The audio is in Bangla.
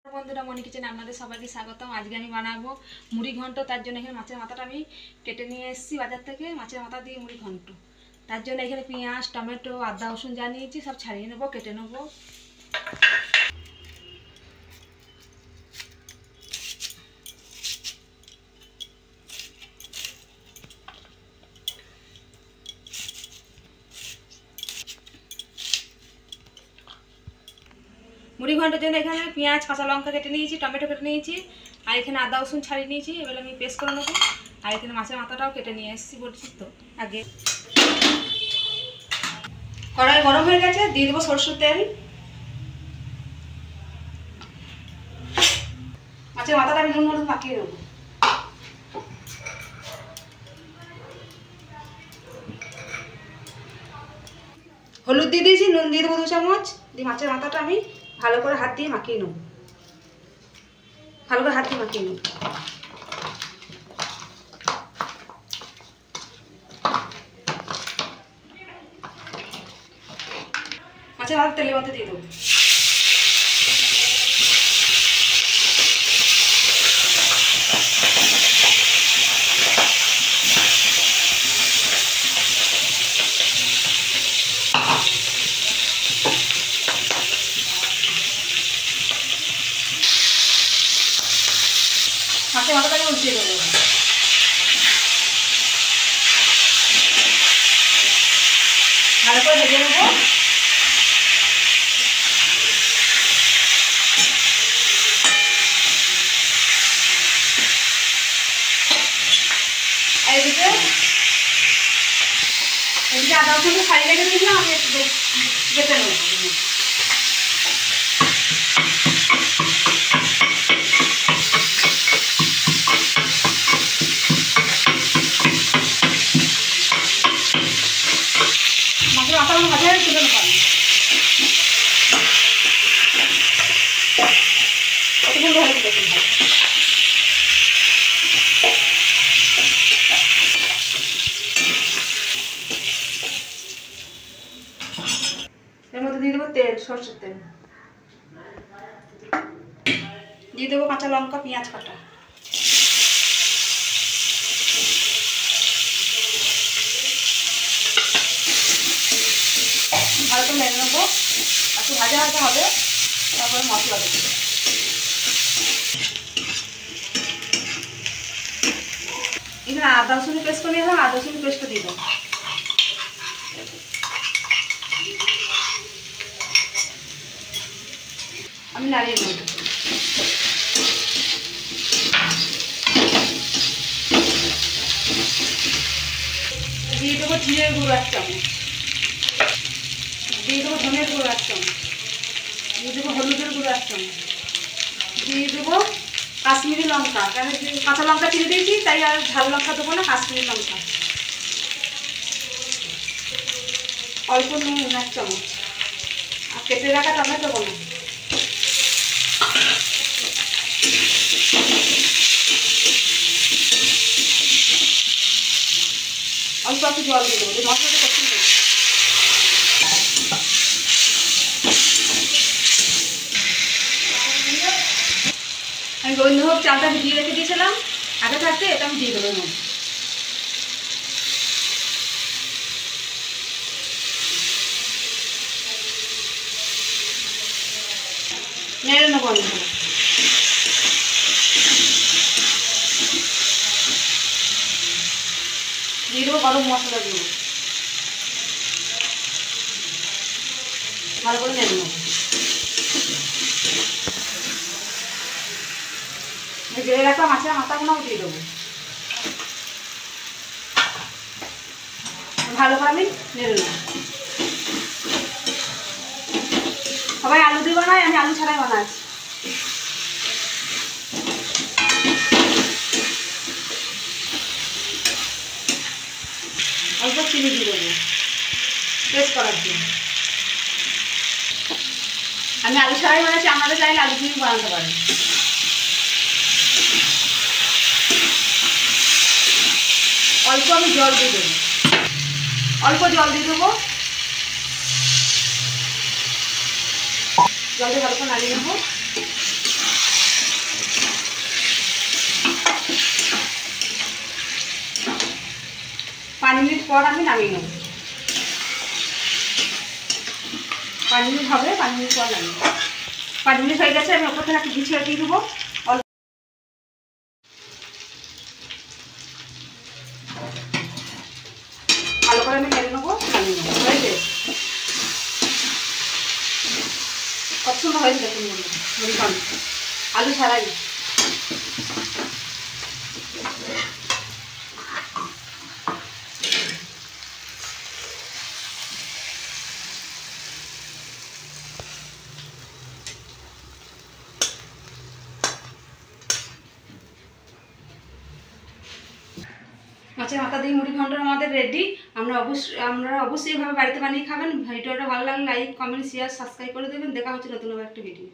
বন্ধুরা, মনি কিচেনে আপনাদের সবাইকে স্বাগতম। আজকে আমি বানাবো মুড়ি ঘন্ট। তার জন্য এখানে মাছের মাথাটা আমি কেটে নিয়ে এসেছি বাজার থেকে। মাছের মাথা দিয়ে মুড়ি ঘন্ট, তার জন্য এখানে পেঁয়াজ, টমেটো, আদা, রসুন যা নিয়েছি সব ছাড়িয়ে নেবো, কেটে নেবো। মুড়ি ঘন্টের জন্য এখানে পেঁয়াজ, কাঁচা লঙ্কা কেটে নিয়েছি, টমেটো কেটে নিয়েছি, আর এখানে আদা রসুন ছাড়িয়ে নিয়েছি। এবার আমি পেস্ট করে নেবো। আর এখানে মাছের মাথাটাও কেটে নিয়ে এসেছি, বলছিস তো আগে। কড়াই গরম হয়ে গেছে, দিয়ে দেবো সরষের তেল। মাছের মাথাটা আমি নুন হলুদ মাখিয়ে দেবো। হলুদ দিয়ে দিয়েছি, নুন দিয়ে দেবো 2 চামচ। দিয়ে মাছের মাথাটা আমি ভালো করে হাত দিয়ে মাখিয়ে নেব। ভালো করে হাত দিয়ে মাখিয়ে নেব। মাছের মাথা তেলের মধ্যে দিয়ে দেবো। মাছের মাথাটাকে উল্টিয়ে দেবো। ভালো করে ভেজে নেবো। আর এদিকে আদা রসুন ছাড়িয়ে রেখে দিয়েছিলাম, আমি একটু বেটে নেবো। মাছের মাথাগুলো ভাজা হয়ে তুলে নেবো। কতগুলো হয়েছে দেখুন। এর মধ্যে দিয়ে দেবো তেল, সরষের তেল। দিয়ে দেবো কাঁচা লঙ্কা, পেঁয়াজ কাটা। ভালো করে মেরে নেবো। একটু ভাজা ভাজা হবে, তারপরে মশলা দেবো। এখানে আদা রসুন পেস্ট করে নিয়ে আদা রসুন পেস্টটা দিয়ে দেবো। আমি নাড়িয়ে নেব। দিয়ে দেবো জিরের গুঁড়ো 1 চামচ। দিয়ে দেবো ধনের গুঁড়ো 1 চামচ। দিয়ে দেবো হলুদের গুঁড়ো 1 চামচ। দিয়ে দেবো কাশ্মীরি লঙ্কা, কারণ কাঁচা লঙ্কা চিড়ে দিয়েছি তাই আর ঝাল লঙ্কা দেবো না, কাশ্মীরি লঙ্কা। অল্প নুন 1 চামচ। আর কেটে রাখা টমেটো দেবো। অল্প একটু জল দিয়ে দেবো, মশলাটা করতে দেবো। আমি গোবিন্দভোগ চালটা ভিজিয়ে রেখে দিয়েছিলাম আগে থাকতে, এটা আমি দিয়ে দেবো। নেড়ে নেবো। দিয়ে দেবো গরম মশলা, দেবো ভালো করে নেড়ে নেবো। জেলে রাখা মাছের মাথাগুলোও দিয়ে দেবো। ভালো করে আমি নেড়ে নেবো। সবাই আলু দিয়ে বানায়, আমি আলু ছাড়াই বানাচ্ছি। অল্প চিনি দিয়ে দেবো টেস্ট করার জন্য। আমি আলু ছাড়াই বানাচ্ছি, আপনারা চাইলে আলু দিয়ে বানাতে পারেন। অল্প আমি জল দিয়ে দেবো। অল্প জল দিয়ে দেবো। জল দিয়ে ভালো করে নাড়িয়ে নেবো। পর আমি নামিয়ে নেব। 5 মিনিট হবে, 5 মিনিট পর নামিয়ে নেব। 5 মিনিট হয়ে গেছে, আমি ওপর থেকে একটু ঘি ছেড়ে দিয়ে দেবো। ভালো করে আমি নেড়ে নেবো, নামিয়ে নেবো। হয়েছে, কত সুন্দর হয়েছে দেখুন মুড়ি ঘন্ট, আলু ছাড়াই। মাছের মাথা দিয়ে মুড়ি ঘন্ট আমাদের রেডি। আপনারা অবশ্যই এভাবে বাড়িতে বানিয়ে খাবেন। ভিডিওটা ভালো লাগলে লাইক, কমেন্ট, শেয়ার, সাবস্ক্রাইব করে দেবেন। দেখা হচ্ছে নতুন একটা ভিডিও।